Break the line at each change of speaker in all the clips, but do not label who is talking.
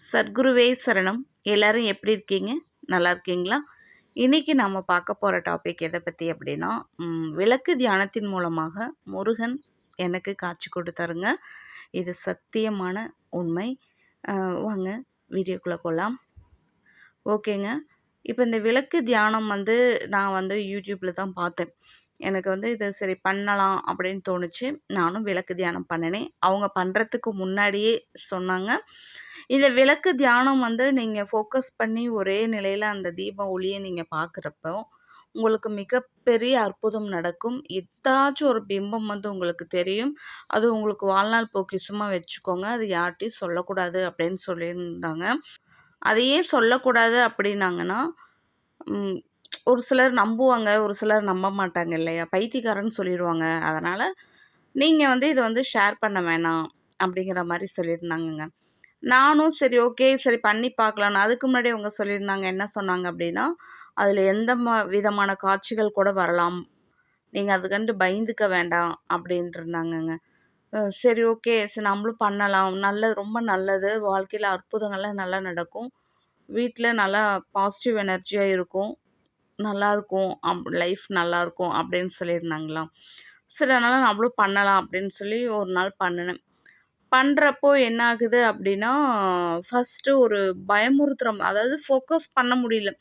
சத்குருவே சரணம். எல்லாரும் எப்படி இருக்கீங்க? நல்லா இருக்கீங்களா? இன்னைக்கு நாம பார்க்க போற டாபிக் எத பத்தி அப்படின்னா, விளக்கு தியானத்தின் மூலமாக முருகன் எனக்கு காட்சி கொடுத்தாருங்க. இது சத்தியமான உண்மை. அ வாங்க வீடியோக்குள்ள போலாம். ஓகேங்க. இப்ப இந்த விளக்கு தியானம் நான் YouTubeல தான் பார்த்தேன். எனக்கு இத சரி பண்ணலாம் அப்படின்னு தோணுச்சு. நானும் விளக்கு தியானம் பண்ணுனேன். அவங்க பண்றதுக்கு முன்னாடியே சொன்னாங்க. இந்த விளக்கு தியானம் நீங்க ஃபோக்கஸ் பண்ணி ஒரே நிலையில அந்த தீப ஒளிய நீங்க பார்க்குறப்போ, உங்களுக்கு மிகப்பெரிய அற்புதம் நடக்கும். ஏதாச்சும் ஒரு பிம்பம் உங்களுக்கு தெரியும். அது உங்களுக்கு வாழ்நாள் பொக்கிஷமா வச்சுக்கோங்க. அது யார்ட்டயும் சொல்லக்கூடாது அப்படின்னு சொல்லியிருந்தாங்க. அதையே சொல்லக்கூடாது அப்படின்னாங்கன்னா, ம் ஒரு சிலர் நம்புவாங்க, ஒரு சிலர் நம்ப மாட்டாங்க இல்லையா? பைத்தியக்காரன்னு சொல்லிருவாங்க. அதனால நீங்க இத ஷேர் பண்ண வேணாம் அப்படிங்கிற மாரி சொல்லியிருந்தாங்கங்க. நானும் சரி ஓகே, சரி பண்ணி பார்க்கலான்னு அதுக்கு முன்னாடி அவங்க சொல்லியிருந்தாங்க. என்ன சொன்னாங்க அப்படின்னா, "அதில எந்த விதமான காட்சிகள் கூட வரலாம். நீங்க அது கண்டு பயந்துக்க வேண்டாம்" அப்படின்ட்டுருந்தாங்கங்க. சரி ஓகே, சரி நம்மளும் பண்ணலாம். ரொம்ப நல்லது. வாழ்க்கையில அற்புதங்கள்லாம் நல்லா நடக்கும். வீட்ல நல்லா பாசிட்டிவ் எனர்ஜியா இருக்கும். நல்லாயிருக்கும். லைஃப் நல்லாயிருக்கும் அப்படின்னு சொல்லியிருந்தாங்களாம். சரி அதனால நம்மளும் பண்ணலாம் அப்படின்னு சொல்லி ஒரு நாள் பண்ணுனேன். பண்றப்போ என்ன ஆகுது அப்படின்னா, ஃபர்ஸ்ட்டு ஒரு பயமுறுத்துற அதாவது ஃபோக்கஸ் பண்ண முடியல.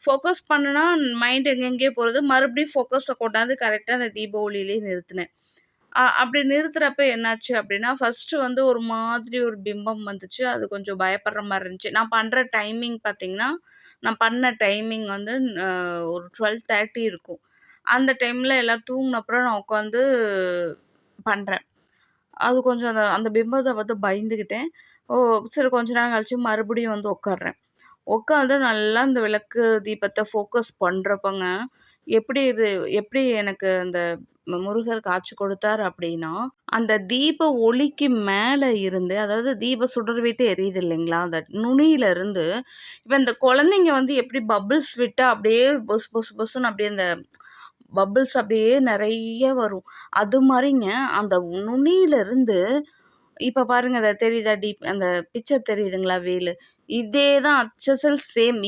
ஃபோக்கஸ் பண்ணுனா மைண்ட் எங்கெங்கேயோ போறது. மறுபடியும் ஃபோக்கஸ கொண்டாந்து கரெக்ட்டா அந்த தீப ஒளியிலேயே நிறுத்தினேன். அப்படி நிறுத்துறப்ப என்னாச்சு அப்படின்னா, ஃபர்ஸ்ட்டு ஒரு மாதிரி ஒரு பிம்பம் வந்துச்சு. அது கொஞ்சம் பயப்படுற மாரி இருந்துச்சு. நான் பண்ற டைமிங் பார்த்தீங்கன்னா, நான் பண்ண டைமிங் ஒரு 12:30 இருக்கும். அந்த டைம்ல எல்லாரும் தூங்குனப்புறம் நான் உட்காந்து பண்றேன். அது கொஞ்சம் அந்த அந்த பிம்பத்த பார்த்து பயந்துக்கிட்டேன். ஓ! சரி கொஞ்ச நேரம் கழிச்சு மறுபடியும் உட்கார்றேன். உட்காந்து நல்லா இந்த விளக்கு தீபத்த ஃபோக்கஸ் பண்றப்பங்க, எப்படி எனக்கு அந்த முருகர் காட்சி கொடுத்தார் அப்படின்னா, அந்த தீப ஒளிக்கு மேல இருந்து அதாவது தீப சுடர் விட்டு எரியுது இல்லைங்களா? அந்த நுனியில இருந்து இப்ப இந்த குழந்தைங்க எப்படி பபிள்ஸ் விட்டா அப்படியே பொசு பொசு பொசுன்னு அப்படியே அந்த பபிள்ஸ் அப்படியே நெறைய வரும். அது மாரிங்க அந்த நுனியிலருந்து இப்ப பாருங்க அத தெரியுதா? அந்த பிக்சர் தெரியுதுங்களா வேலு? இதே தான் அச்சசல் சேம்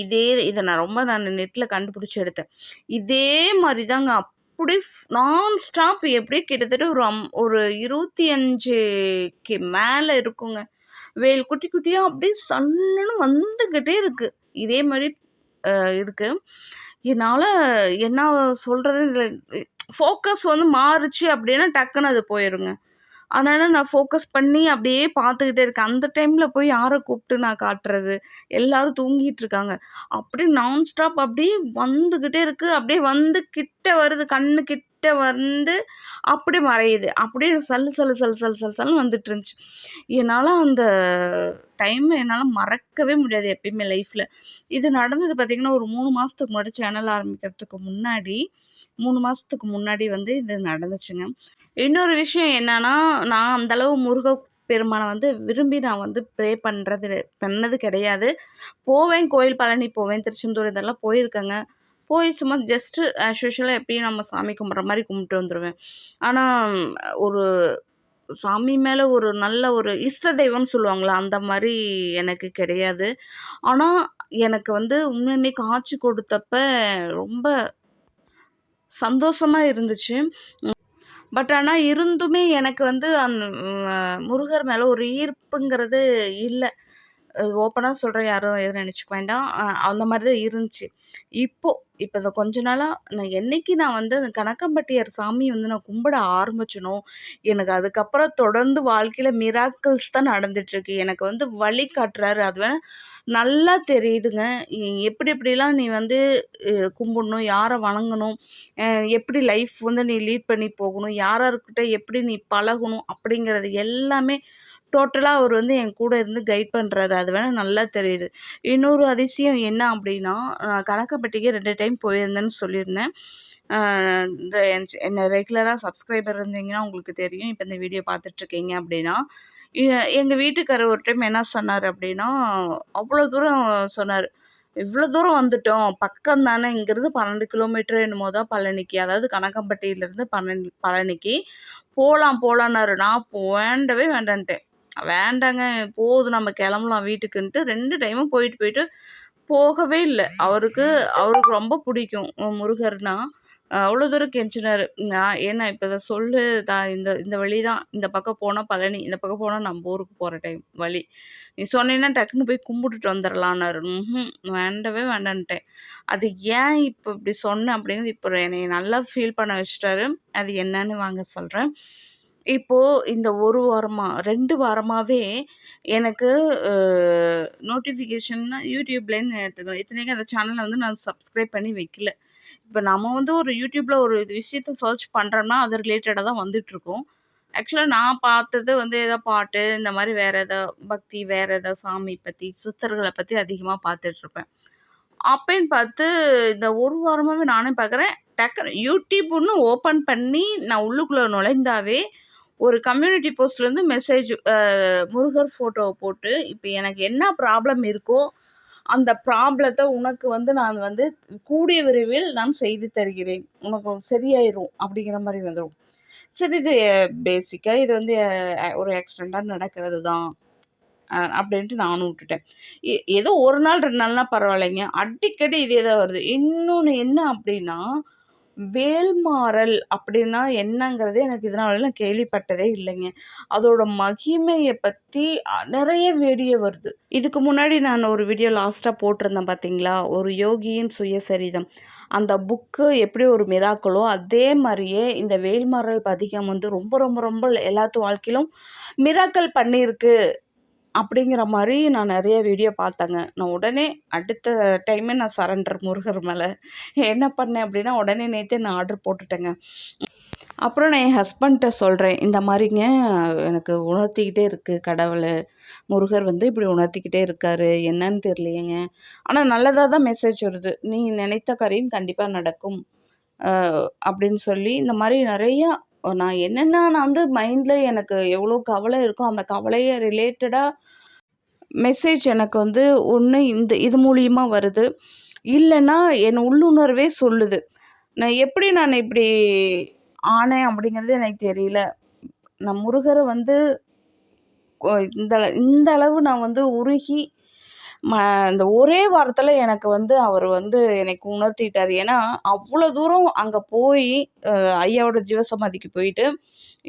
இத நான் நெட்ல கண்டுபிடிச்சு எடுத்தேன். இதே மாரி தாங்க அப்படியே நான் ஸ்டாப் எப்படியும் கிட்டத்தட்ட ஒரு 25க்கு மேல இருக்குங்க. வேல் குட்டி குட்டியா அப்படியே சல்லுன்னு வந்துகிட்டே இருக்கு. இதே மாரி இருக்கு. என்னால என்ன சொல்றதுன்னு இதுல ஃபோக்கஸ் மாறுச்சு அப்படின்னா டக்குனு அது போயிருங்க. அதனால நான் ஃபோக்கஸ் பண்ணி அப்படியே பார்த்துக்கிட்டே இருக்கேன். அந்த டைம்ல போய் யார கூப்பிட்டு நான் காட்டுறது? எல்லாரும் தூங்கிட்டு இருக்காங்க. அப்படியே நான் ஸ்டாப் அப்படியே வந்துகிட்டே இருக்கு. அப்படியே கிட்ட வருது. கண்ணு கிட்ட அப்படியே மறையுது. அப்படியே சல்லு சல்லு சல்லு சல்லு சல்லு சல்லுன்னு வந்துட்டு இருந்துச்சு. அந்த என்னால மறக்கவே முடியாது எப்பயுமே லைஃப்ல. இது நடந்தது பார்த்தீங்கன்னா, ஒரு 3 மாசத்துக்கு முன்னாடி சேனல் ஆரம்பிக்கிறதுக்கு முன்னாடி 3 மாசத்துக்கு முன்னாடி இது நடந்துச்சுங்க. இன்னொரு விஷயம் என்னன்னா, நான் அந்த அளவு பெருமான விரும்பி நான் ப்ரே பண்ணது கிடையாது. போவேன், கோயில் பழனி போவேன், திருச்செந்தூர் இதெல்லாம் போயிருக்கேங்க. போய் சும்மா ஜஸ்ட்டு ஆஸ் யூசுவலா எப்பயும் நம்ம சாமி கும்பிட்ற மாரி கும்பிட்டு வந்துருவேன். ஆனா, ஒரு சாமி மேல ஒரு நல்ல ஒரு இஷ்ட தெய்வம்னு சொல்லுவாங்கல்ல, அந்த மாரி எனக்கு கிடையாது. ஆனா, எனக்கு உண்மையுமே காட்சி கொடுத்தப்ப ரொம்ப சந்தோஷமா இருந்துச்சு. பட் ஆனா இருந்துமே எனக்கு முருகர் மேல ஒரு ஈர்ப்புங்கிறது இல்ல. ஓப்பனா சொல்றேன் யாரும் எதுவும் நெனச்சுக்க வேண்டாம். அந்த மாரி தான் இருந்துச்சு. இப்போ இப்ப இந்த கொஞ்ச நாளா என்னைக்கு நான் அந்த கணக்கம்பட்டியார் சாமி நான் கும்பிட ஆரம்பிச்சனோ, எனக்கு அதுக்கப்புறம் தொடர்ந்து வாழ்க்கையில மிராக்கிள்ஸ் தான் நடந்துட்டுருக்கு. எனக்கு வழி காட்டுறாரு. அது வேணா நல்லா தெரியுதுங்க. எப்படி எப்படிலாம் நீ கும்பிடணும், யார வணங்கணும், அ எப்படி லைஃப் நீ லீட் பண்ணி போகணும், யார் யார்கிட்ட எப்படி நீ பழகணும் அப்படிங்கிறது எல்லாமே டோட்டலா அவர் என் கூட இருந்து கைட் பண்றாரு. அது வேணா நல்லா தெரியுது. இன்னொரு அதிசயம் என்ன அப்படின்னா, நான் கணக்கம்பட்டிக்கு 2 டைம் போயிருந்தேன்னு சொல்லியிருந்தேன். அ இந்த என்ன ரெகுலரா சப்ஸ்கிரைபர் இருந்தீங்கன்னா உங்களுக்கு தெரியும். இப்ப இந்த வீடியோ பார்த்துட்ருக்கீங்க அப்படின்னா, எ எங்க வீட்டுக்காரர் ஒரு டைம் என்ன சொன்னாரு அப்படின்னா, அவ்வளோ தூரம் சொன்னாரு. "இவ்வளோ தூரம் வந்துட்டோம். பக்கம் தானே இங்கேருந்து 12 கிலோமீட்டர் என்னமோ தான் பழனிக்கு." அதாவது கணக்கம்பட்டியிலேருந்து பழனிக்கு. போலாம்னாரு. நான் வேண்டவே வேண்டான்ட்டேன். வேண்டாங்க போதும் நம்ம கிளம்பலாம் வீட்டுக்குன்ட்டு 2 டைமும் போயிட்டு போகவே இல்ல. அவருக்கு ரொம்ப பிடிக்கும் முருகர்னா. அவ்வளோ தூரம் கெஞ்சினாரு. ஏன்னா இப்ப இத சொல்லு இந்த இந்த வழி தான். இந்த பக்கம் போனா பழனி, இந்த பக்கம் போனா நம்ம ஊருக்கு போற வழி. நீ சொன்னீன்னா டக்குன்னு போய் கும்பிட்டுட்டு வந்துரலான்னாரு. வேண்டவே வேண்டான்ட்டேன். அது ஏன் இப்ப இப்படி சொன்னேன் அப்படிங்கிறது இப்போ என்னைய நல்லா ஃபீல் பண்ண வச்சுட்டாரு. அது என்னன்னு வாங்க சொல்றேன். இப்போ இந்த 1 வாரமா 2 வாரமாவே எனக்கு நோட்டிஃபிகேஷன்னா யூடியூப்லேருந்து எடுத்துக்கணும். இத்தனைக்கும் அந்த சேனல வந்து நான் சப்ஸ்கிரைப் பண்ணி வைக்கல. இப்ப நம்ம வந்து ஒரு யூடியூப்ல ஒரு விஷயத்த சர்ச் பண்றோம்னா, அது ரிலேட்டடா தான் வந்துட்டுருக்கும். ஆக்சுவலா நான் பார்த்தது வந்து ஏதோ பாட்டு, இந்த மாரி வேற ஏதோ பக்தி, வேற ஏதோ சாமி பத்தி, சித்தர்கள பத்தி அதிகமா பார்த்துட்டுருப்பேன். அப்பன்னு பார்த்து இந்த 1 வாரமாவே நானே பார்க்குறேன். டக்குனு யூடியூப்ன்னு ஓப்பன் பண்ணி நான் உள்ளுக்குள்ள நுழைந்தாவே, ஒரு கம்யூனிட்டி போஸ்ட்லேருந்து மெசேஜ் முருகர் ஃபோட்டோவ போட்டு, இப்ப எனக்கு என்ன ப்ராப்ளம் இருக்கோ, அந்த ப்ராப்ளத்த உனக்கு வந்து நான் வந்து கூடிய விரைவில் நான் செய்து தருகிறேன். உனக்கு சரியாயிரும் அப்படிங்கிற மாரி வந்துரும். சரி இது பேசிக்கா இது வந்து ஒரு ஆக்சிடென்ட்டா நடக்கிறது தான். அப்படின்ட்டு நானும் விட்டுட்டேன். ஏதோ 1 நாள் 2 நாள்னா பரவாயில்லைங்க. அடிக்கடி இதே தான் வருது. இன்னொன்னு என்ன அப்படின்னா, வேல்மாறல் அப்படின்னா என்னங்கிறதே எனக்கு இதனால வரையும் நான் கேள்விப்பட்டதே இல்லைங்க. அதோட மகிமைய பத்தி நெறைய வீடியோ வருது. இதுக்கு முன்னாடி நான் ஒரு வீடியோ லாஸ்ட்டா போட்டிருந்தேன் பார்த்தீங்களா? ஒரு யோகியின் சுயசரிதம். அந்த புக்கு எப்படி ஒரு மிராக்கிளோ, அதே மாரியே இந்த வேல்மாறல் பதிகம் வந்து ரொம்ப ரொம்ப ரொம்ப எல்லாத்து வாழ்க்கையிலும் மிராக்கிள் பண்ணியிருக்கு. அப்படிங்கிற மாரி நான் நெறைய வீடியோ பார்த்தேங்க. நான் உடனே அடுத்த டைமே நான் சரண்டர் முருகர் மேல. என்ன பண்ணேன் அப்படின்னா, உடனே நேத்தே நான் ஆர்டர் போட்டுட்டேங்க. அப்புறம் நான் என் ஹஸ்பண்ட்ட சொல்றேன். இந்த மாரிங்க எனக்கு உணர்த்திக்கிட்டே இருக்கு கடவுளு. முருகர் வந்து இப்படி உணர்த்திக்கிட்டே இருக்காரு. என்னன்னு தெரியலையேங்க. ஆனா நல்லதா தான் மெசேஜ் வருது. "நீ நினைத்த காரியம் கண்டிப்பா நடக்கும்." அப்படின்னு சொல்லி இந்த மாரி நெறையா நான் வந்து மைண்ட்ல எனக்கு எவ்வளோ கவலை இருக்கோ, அந்த கவலைய ரிலேட்டடா மெசேஜ் எனக்கு வந்து ஒண்ணு இது மூலியமா வருது. இல்லன்னா, என் உள்ளுணர்வே சொல்லுது. நான் இப்படி ஆனேன் அப்படிங்கிறது எனக்கு தெரியல. நான் முருகர வந்து கொ இந்த இந்த அளவு நான் வந்து உருகி ம இந்த ஒரே வாரத்தில எனக்கு வந்து அவரு வந்து எனக்கு உணர்த்திட்டாரு. ஏன்னா, அவ்வளோ தூரம் அங்க போயி ஐயாவோட ஜீவசமாதிக்கு போயிட்டு,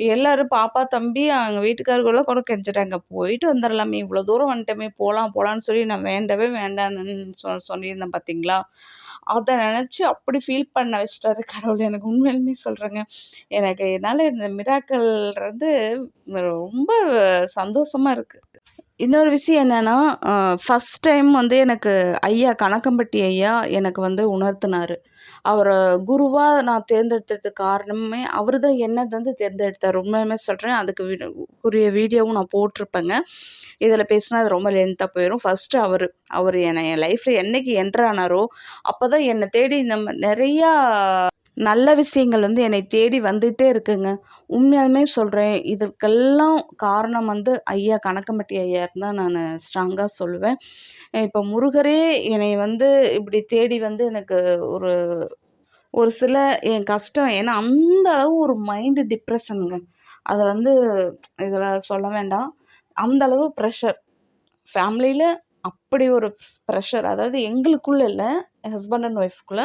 எல்லாரும் பாப்பா, தம்பி, எங்க வீட்டுக்காரர்கள்லாம் கூட கெஞ்சுறாங்க. "போயிட்டு வந்துரலாமே, இவ்வளோ தூரம் வந்துட்டோமே, போலாம் போலான்னு" சொல்லி நான் வேண்டவே வேண்டான்னு சொல்லியிருந்தேன் பார்த்தீங்களா? அத நெனச்சு அப்படி ஃபீல் பண்ண வச்சுட்டாரு கடவுள். எனக்கு உண்மையாலுமே சொல்றேங்க. என்னால இந்த மிராக்கிள் வந்து ரொம்ப சந்தோஷமா இருக்கு. இன்னொரு விஷயம் என்னன்னா, ஃபர்ஸ்ட் டைம் வந்து எனக்கு ஐயா கணக்கம்பட்டி ஐயா எனக்கு வந்து உணர்த்தினாரு. அவர குருவா நான் தேர்ந்தெடுத்ததுக்கு காரணமே அவரு தான் என்ன வந்து தேர்ந்தெடுத்தாரு. உண்மையாலுமே சொல்றேன். அதுக்கு உரிய வீடியோவும் நான் போட்டிருப்பேங்க. இதில பேசினா அது ரொம்ப லென்த்தா போயிரும். ஃபர்ஸ்ட்டு அவரு என் லைஃப்ல என்னைக்கு என்டர் ஆனாரோ, அப்பதான் என்ன தேடி நெறையா நல்ல விஷயங்கள் வந்து என்னை தேடி வந்துட்டே இருக்குங்க. உண்மையாலுமே சொல்றேன். இதற்கெல்லாம் காரணம் வந்து ஐயா கணக்கம்பட்டி ஐயான்னு தான் நானு ஸ்ட்ராங்கா சொல்லுவேன். இப்போ முருகரே என்னைய வந்து இப்படி தேடி வந்து எனக்கு ஒரு ஒரு சில என் கஷ்டம் ஏன்னா அந்த அளவு ஒரு மைண்டு டிப்ரஷனுங்க. அத வந்து இதில சொல்ல வேண்டாம். அந்த அளவு ப்ரெஷர். ஃபேமிலியில அப்படி ஒரு ப்ரெஷர். அதாவது எங்களுக்குள்ள இல்ல, ஹஸ்பண்ட் அண்ட் ஒய்ஃப்குள்ள.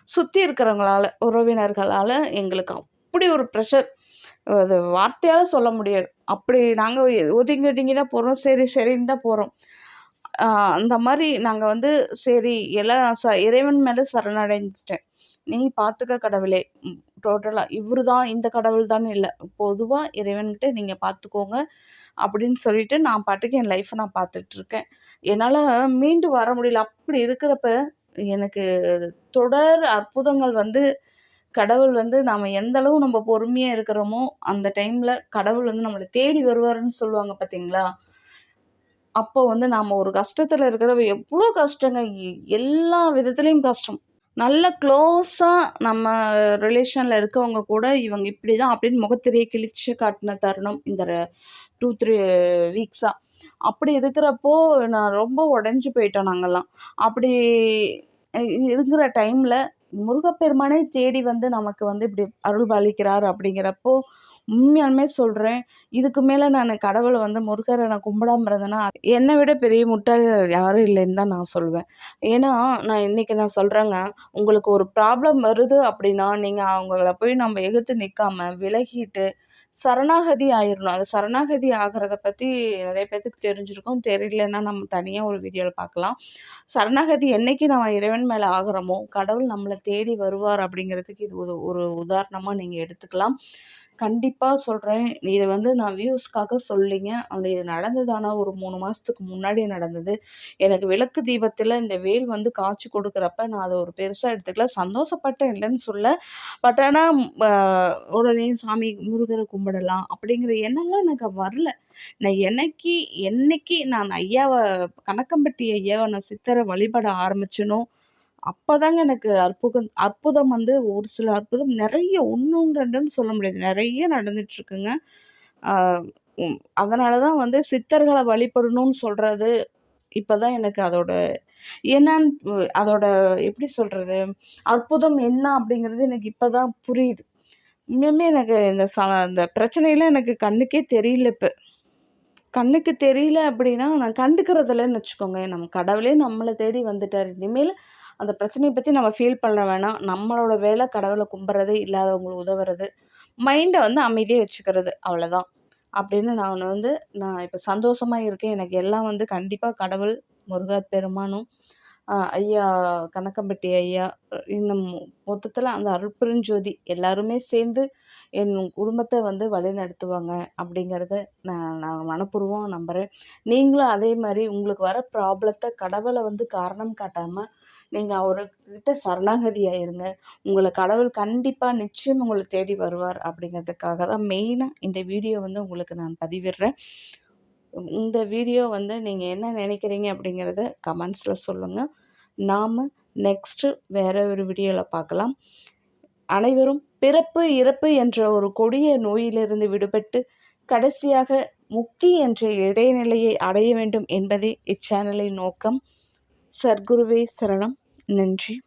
சுத்தி இருக்கிறவங்களால, உறவினர்களால எங்களுக்கு அப்படி ஒரு ப்ரெஷர். அது வார்த்தையால சொல்ல முடியாது. அப்படி நாங்க ஒதுங்கி ஒதுங்கி தான் போறோம். சரி சரின்னு தான் போறோம். அந்த மாரி நாங்க வந்து சரி எல்லாம் இறைவன் மேல சரணடைஞ்சுட்டேன். "நீ பார்த்துக்க கடவுளே." டோட்டலா இவரு தான் இந்த கடவுள் தான்னு இல்ல. பொதுவா இறைவன்கிட்ட நீங்க பார்த்துக்கோங்க அப்படின்னு சொல்லிட்டு நான் பாட்டுக்கு என் லைஃப்ப நான் பார்த்துட்ருக்கேன். என்னால மீண்டு வர முடியல. அப்படி இருக்கிறப்ப எனக்கு தொடர் அற்புதங்கள் வந்து கடவுள் வந்து நாம எந்த அளவு நம்ம பொறுமையா இருக்கிறோமோ, அந்த டைம்ல கடவுள் வந்து நம்மள தேடி வருவாருன்னு சொல்லுவாங்க பார்த்தீங்களா? அப்போ வந்து நாம ஒரு கஷ்டத்துல இருக்கிறவ எவ்ளோ கஷ்டங்க. எல்லா விதத்துலயும் கஷ்டம். நல்ல க்ளோஸா நம்ம ரிலேஷன்ல இருக்கவங்க கூட, இவங்க இப்படிதான் அப்படின்னு முகத்திரைய கிழிச்சு காட்டின தருணம் இந்த 2, 3 வீக்ஸா. அப்படி இருக்கிறப்போ, நான் ரொம்ப உடைஞ்சு போயிட்டோம் நாங்கலாம். அப்படி இருக்கிற டைம்ல முருகப்பெருமானே தேடி வந்து நமக்கு வந்து இப்படி அருள் பாலிக்கிறார் அப்படிங்கிறப்போ, உண்மையாலுமே சொல்றேன், இதுக்கு மேல நானு கடவுள வந்து முருகர நான் கும்பிடாம இருந்தேன்னா, என்ன விட பெரிய முட்டாள் யாரும் இல்லைன்னு தான் நான் சொல்லுவேன். ஏன்னா, இன்னைக்கு நான் சொல்றேங்க, உங்களுக்கு ஒரு ப்ராப்ளம் வருது அப்படின்னா, நீங்க அவங்கள போய் நம்ம எதிர்த்து நிக்காம, விலகிட்டு சரணாகதி ஆயிரணும். அது சரணாகதி ஆகுறத பத்தி நெறைய பேத்துக்கு தெரிஞ்சிருக்கும். தெரியலன்னா நம்ம தனியா ஒரு வீடியோல பார்க்கலாம். சரணாகதி என்னைக்கு நம்ம இறைவன் மேல ஆகுறோமோ, கடவுள் நம்மள தேடி வருவார் அப்படிங்கிறதுக்கு இது ஒரு ஒரு உதாரணமா நீங்க எடுத்துக்கலாம். கண்டிப்பா சொல்றேன். இது வந்து நான் வியூஸ்க்காக சொல்லீங்க. இது நடந்தது ஆனா ஒரு 3 மாசத்துக்கு முன்னாடி நடந்தது. எனக்கு விளக்கு தீபத்தில இந்த வேல் வந்து காட்சி கொடுக்குறப்ப நான் அத ஒரு பெருசா எடுத்துக்கல. சந்தோஷப்பட்டேன் இல்லன்னு சொல்லல. பட் ஆனா அ உடனே சாமி முருகர கும்பிடலாம் அப்படிங்கிற எண்ணம்லாம் எனக்கு வரல. நான் என்னைக்கு நான் ஐயாவ கணக்கம்பட்டி ஐயாவ நான் சித்தர வழிபட ஆரம்பிச்சேனோ, அப்பதாங்க எனக்கு அற்புதம் வந்து ஒரு சில அற்புதம் நெறைய 1, 2ன்னு சொல்ல முடியாது. நெறைய நடந்துட்டுருக்குங்க. ஆ அதனால தான் வந்து சித்தர்கள வழிபடணும்னு சொல்றது, இப்பதான் எனக்கு அதோட என்னன்னு அதோட எப்படி சொல்றது? அற்புதம் என்ன அப்படிங்கிறது எனக்கு இப்பதான் புரியுது. இன்னுமே எனக்கு இந்த பிரச்சனைலாம் எனக்கு கண்ணுக்கே தெரியல இப்ப. கண்ணுக்கு தெரியல அப்படின்னா, நான் கண்டுக்கிறது இல்லன்னு வச்சுக்கோங்க. நம்ம கடவுளே நம்மள தேடி வந்துட்டாரு. இனிமேல் அந்த பிரச்சனைய பத்தி நம்ம ஃபீல் பண்ண வேணாம். நம்மளோட வேலை கடவுள கும்பிடுறது, இல்லாதவங்களுக்கு உதவுறது, மைண்ட வந்து அமைதியா வச்சுக்கிறது அவ்வளோதான். அப்படின்னு நான் இப்ப சந்தோஷமா இருக்கேன். எனக்கு எல்லாம் வந்து கண்டிப்பா கடவுள், முருகர் பெருமானும், ஐயா கணக்கம்பட்டி ஐயா, இன்னும் மொத்தத்தில அந்த அருட்பெருஞ்சோதி எல்லாருமே சேர்ந்து என் குடும்பத்த வந்து வழிநடத்துவாங்க அப்படிங்கிறத நான் நான் மனப்பூர்வமா நம்புறேன். நீங்களும் அதே மாரி உங்களுக்கு வர ப்ராப்ளத்த கடவுள வந்து காரணம் காட்டாம, நீங்க அவருகிட்ட சரணாகதி ஆயிருங்க. உங்கள கடவுள் கண்டிப்பா நிச்சயம் உங்கள தேடி வருவார் அப்படிங்கிறதுக்காக தான் மெயினா இந்த வீடியோ வந்து உங்களுக்கு நான் பதிவிடுறேன். இந்த வீடியோ வந்து நீங்க என்ன நினைக்கிறீங்க அப்படிங்கிறத கமெண்ட்ஸ்ல சொல்லுங்க. நாம நெக்ஸ்ட்டு வேற ஒரு வீடியோல பார்க்கலாம். அனைவரும் பிறப்பு, இறப்பு என்ற ஒரு கொடிய நோயிலிருந்து விடுபட்டு, கடைசியாக முக்தி என்ற இறைநிலையை அடைய வேண்டும் என்பதே இச்சேனலின் நோக்கம். சத்குருவே சரணம். நன்றி.